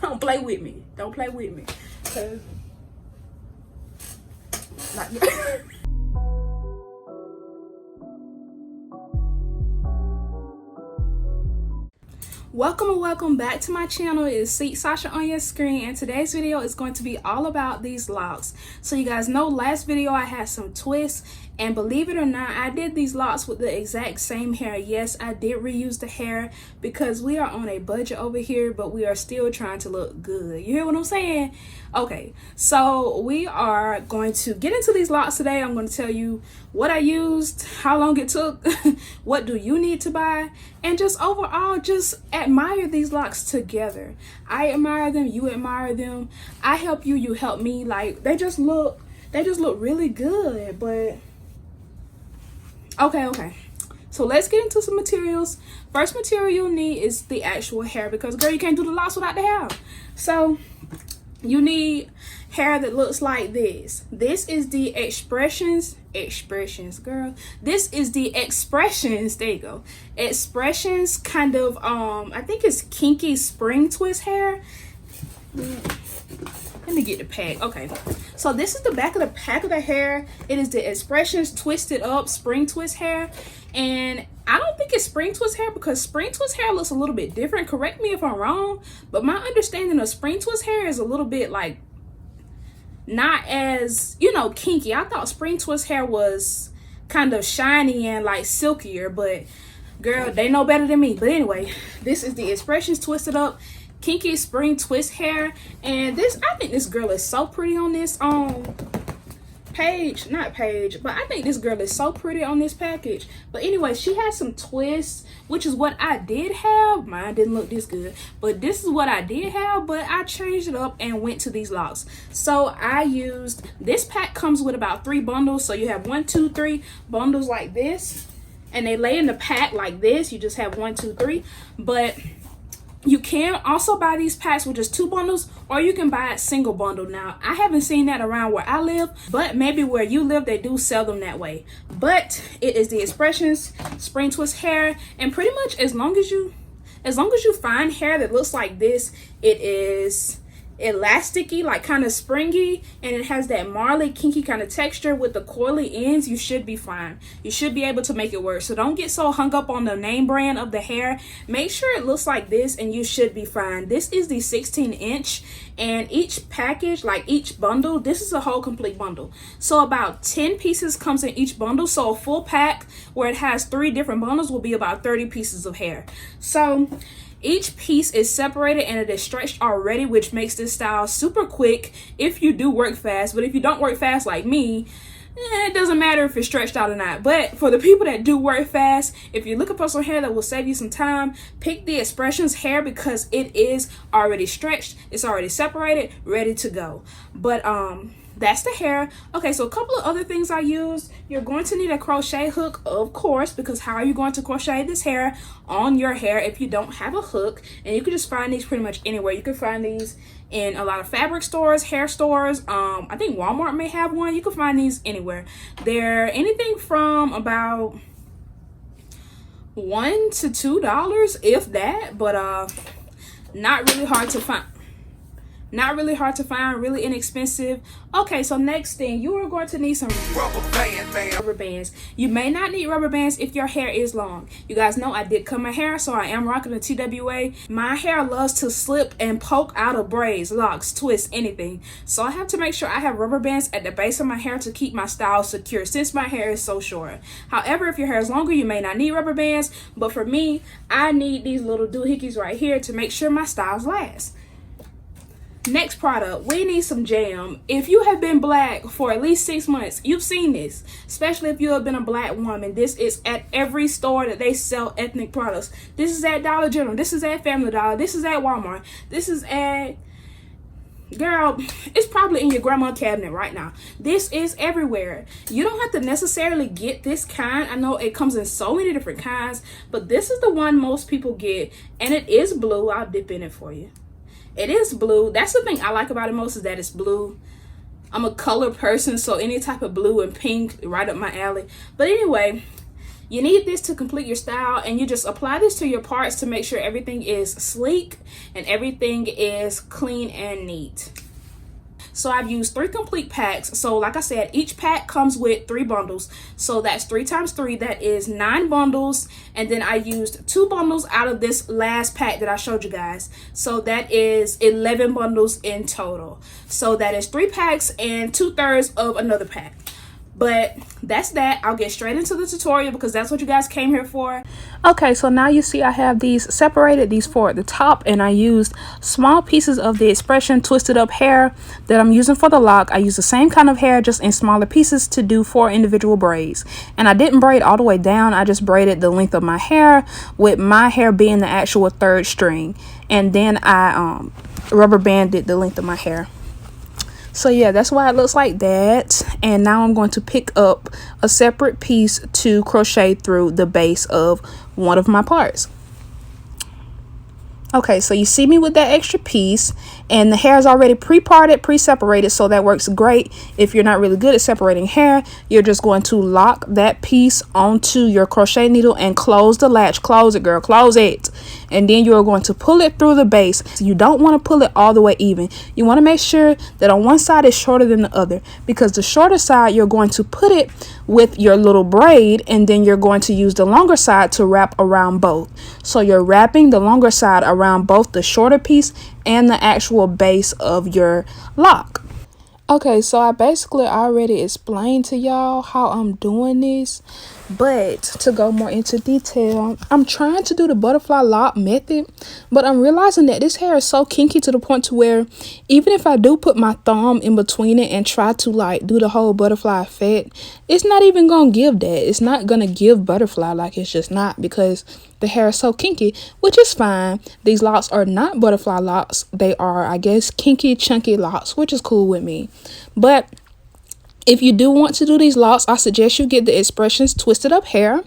Don't play with me. Don't play with me. 'Cause like welcome and welcome back to my channel. It's Seek Sasha on your screen, and today's video is going to be all about these locks. So you guys know last video I had some twists, and believe it or not, I did these locks with the exact same hair. Yes, I did reuse the hair because we are on a budget over here, but we are still trying to look good. You hear what I'm saying? Okay, so we are going to get into these locks today. I'm going to tell you what I used, how long it took, what do you need to buy, and just overall just admire these locks together. I admire them, you admire them. I help you, you help me. Like they just look really good. But okay, so let's get into some materials. First material you'll need is the actual hair, because girl, you can't do the locks without the hair. So you need hair that looks like this. This is the expressions girl. This is the expressions, there you go, expressions kind of I think it's kinky spring twist hair. Let me get the pack. Okay, so this is the back of the pack of the hair. It is the expressions twisted up spring twist hair, and I don't think it's spring twist hair because spring twist hair looks a little bit different. Correct me if I'm wrong, but my understanding of spring twist hair is a little bit like not as, you know, kinky. I thought spring twist hair was kind of shiny and like silkier, but girl, they know better than me. But anyway, this is the expressions twisted up kinky spring twist hair, and this, I think this girl is so pretty on this page, not page, but I think this girl is so pretty on this package. But anyway, she has some twists, which is what I did have. Mine didn't look this good, but this is what I did have, but I changed it up and went to these locks. So I used, this pack comes with about 3 bundles, so you have 1, 2, 3 bundles like this, and they lay in the pack like this. You just have 1, 2, 3, but you can also buy these packs with just 2 bundles, or you can buy a single bundle. Now, I haven't seen that around where I live, but maybe where you live, they do sell them that way. But it is the expressions spring twist hair, and pretty much as long as you find hair that looks like this, it is elasticy, like kind of springy, and it has that marley kinky kind of texture with the coily ends, you should be fine. You should be able to make it work. So don't get so hung up on the name brand of the hair. Make sure it looks like this and you should be fine. This is the 16-inch, and each package, like each bundle, this is a whole complete bundle. So about 10 pieces comes in each bundle. So a full pack where it has 3 different bundles will be about 30 pieces of hair. So each piece is separated and it is stretched already, which makes this style super quick if you do work fast. But if you don't work fast like me, it doesn't matter if it's stretched out or not. But for the people that do work fast, if you're looking for some hair that will save you some time, pick the expressions hair because it is already stretched, it's already separated, ready to go. But that's the hair. Okay, so a couple of other things I used. You're going to need a crochet hook, of course, because how are you going to crochet this hair on your hair if you don't have a hook? And you can just find these pretty much anywhere. You can find these in a lot of fabric stores, hair stores. I think Walmart may have one. You can find these anywhere. They're anything from about $1 to $2, if that, but not really hard to find. Not really hard to find, really inexpensive. Okay, so next thing, you are going to need some rubber bands. You may not need rubber bands if your hair is long. You guys know I did cut my hair, so I am rocking a TWA. My hair loves to slip and poke out of braids, locks, twists, anything. So I have to make sure I have rubber bands at the base of my hair to keep my style secure since my hair is so short. However, if your hair is longer, you may not need rubber bands. But for me, I need these little doohickeys right here to make sure my styles last. Next product, we need some jam. If you have been black for at least 6 months, you've seen this, especially if you have been a black woman. This is at every store that they sell ethnic products. This is at Dollar General, this is at Family Dollar, this is at Walmart, this is at, girl, it's probably in your grandma's cabinet right now. This is everywhere. You don't have to necessarily get this kind. I know it comes in so many different kinds, but this is the one most people get, and it is blue. I'll dip in it for you. It is blue. That's the thing I like about it most, is that it's blue. I'm a color person, so any type of blue and pink right up my alley. But anyway, You need this to complete your style, and you just apply this to your parts to make sure everything is sleek and everything is clean and neat. So I've used 3 complete packs. So like I said, each pack comes with 3 bundles. So that's 3 times 3, that is 9 bundles. And then I used 2 bundles out of this last pack that I showed you guys. So that is 11 bundles in total. So that is 3 packs and 2/3 of another pack. But that's that. I'll get straight into the tutorial because that's what you guys came here for. Okay, so now you see I have these separated, these 4 at the top, and I used small pieces of the X-Pression twisted up hair that I'm using for the lock. I use the same kind of hair, just in smaller pieces, to do 4 individual braids. And I didn't braid all the way down. I just braided the length of my hair, with my hair being the actual 3rd string. And then I rubber banded the length of my hair. So yeah, that's why it looks like that. And now I'm going to pick up a separate piece to crochet through the base of one of my parts. Okay, so you see me with that extra piece, and the hair is already pre-parted, pre-separated, so that works great. If you're not really good at separating hair, you're just going to lock that piece onto your crochet needle and close the latch. Close it, girl, close it. And then you're going to pull it through the base. So you don't want to pull it all the way even. You want to make sure that on one side is shorter than the other, because the shorter side, you're going to put it with your little braid, and then you're going to use the longer side to wrap around both. So you're wrapping the longer side around both the shorter piece and the actual base of your lock. Okay, so I basically already explained to y'all how I'm doing this, but to go more into detail, I'm trying to do the butterfly lock method, but I'm realizing that this hair is so kinky to the point to where even if I do put my thumb in between it and try to like do the whole butterfly effect, it's not even gonna give that. It's not gonna give butterfly, like, it's just not, because the hair is so kinky, which is fine. These locks are not butterfly locks. They are, I guess, kinky, chunky locks, which is cool with me. But if you do want to do these locks, I suggest you get the X-Pressions twisted up hair.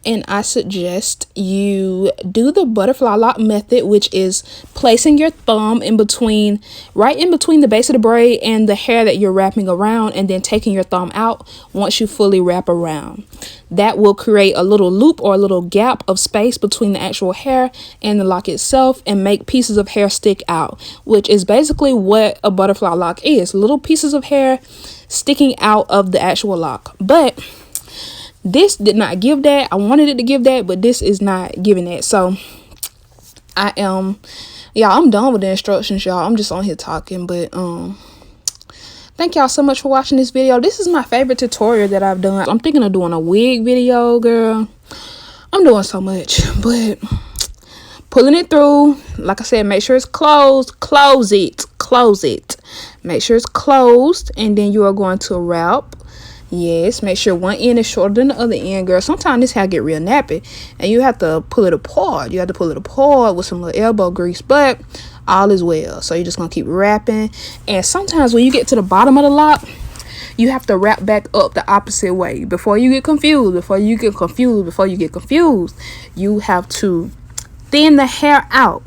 And I suggest you do the butterfly lock method, which is placing your thumb in between, right in between the base of the braid and the hair that you're wrapping around, and then taking your thumb out once you fully wrap around. That will create a little loop or a little gap of space between the actual hair and the lock itself, and make pieces of hair stick out, which is basically what a butterfly lock is. Little pieces of hair sticking out of the actual lock. But this did not give that. I wanted it to give that, but this is not giving that. So I'm done with the instructions, y'all. I'm just on here talking, but thank y'all so much for watching this video. This is my favorite tutorial that I've done. I'm thinking of doing a wig video, girl. I'm doing so much, but pulling it through, like I said, make sure it's closed. Close it. Make sure it's closed, and then you are going to wrap. Yes, make sure one end is shorter than the other end, girl. Sometimes this hair get real nappy, and you have to pull it apart. You have to pull it apart with some little elbow grease, but all is well. So you're just going to keep wrapping. And sometimes when you get to the bottom of the lock, you have to wrap back up the opposite way. Before you get confused, you have to thin the hair out.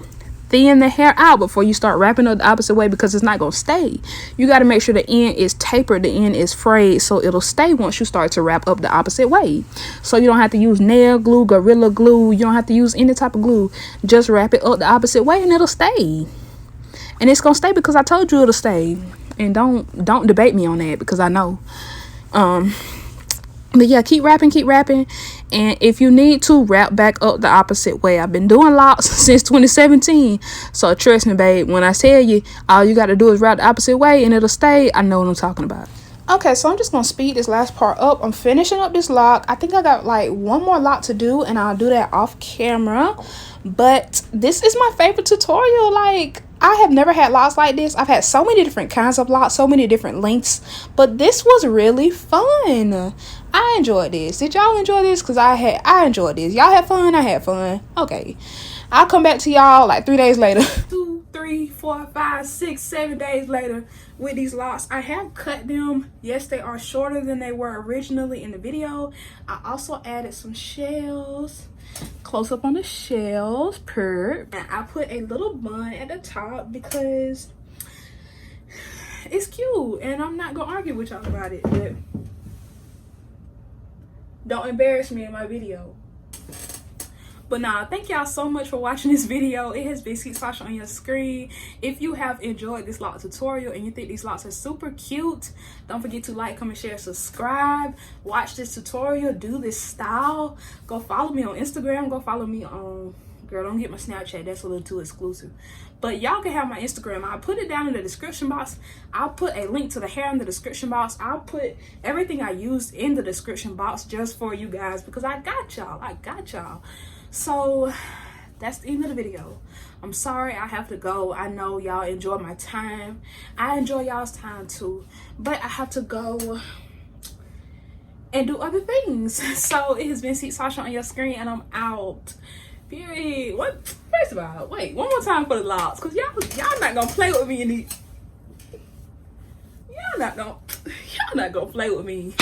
Before you start wrapping up the opposite way, because it's not going to stay. You got to make sure the end is tapered, the end is frayed, so it'll stay once you start to wrap up the opposite way. So you don't have to use nail glue, Gorilla Glue. You don't have to use any type of glue. Just wrap it up the opposite way and it'll stay. And it's going to stay because I told you it'll stay. And don't debate me on that, because I know. But yeah, keep wrapping. And if you need to, wrap back up the opposite way. I've been doing locks since 2017. So trust me, babe, when I tell you all you got to do is wrap the opposite way and it'll stay, I know what I'm talking about. Okay, so I'm just going to speed this last part up. I'm finishing up this lock. I think I got like one more lock to do, and I'll do that off camera. But this is my favorite tutorial. Like, I have never had locks like this. I've had so many different kinds of locks, so many different lengths, but this was really fun. I enjoyed this. Did y'all enjoy this? Because I enjoyed this. Y'all had fun? I had fun. Okay, I'll come back to y'all like 3 days later. 2, 3, 4, 5, 6, 7 days later with these locks. I have cut them. Yes, they are shorter than they were originally in the video. I also added some shells. Close up on the shells, and I put a little bun at the top because it's cute, and I'm not gonna argue with y'all about it. But Don't embarrass me in my video. But nah, thank y'all so much for watching this video. It has been Sasha on your screen. If you have enjoyed this lock tutorial and you think these locks are super cute, don't forget to like, comment, share, subscribe. Watch this tutorial, do this style. Go follow me on Instagram. Go follow me on, girl, don't get my Snapchat. That's a little too exclusive. But y'all can have my Instagram. I'll put it down in the description box. I'll put a link to the hair in the description box. I'll put everything I used in the description box just for you guys because I got y'all. I got y'all. So that's the end of the video. I'm sorry I have to go. I know y'all enjoy my time. I enjoy y'all's time too. But I have to go and do other things. So it has been Sasha on your screen and I'm out. Period. What? First of all, wait, one more time for the locks. Cause y'all not gonna play with me in these. Y'all not gonna play with me.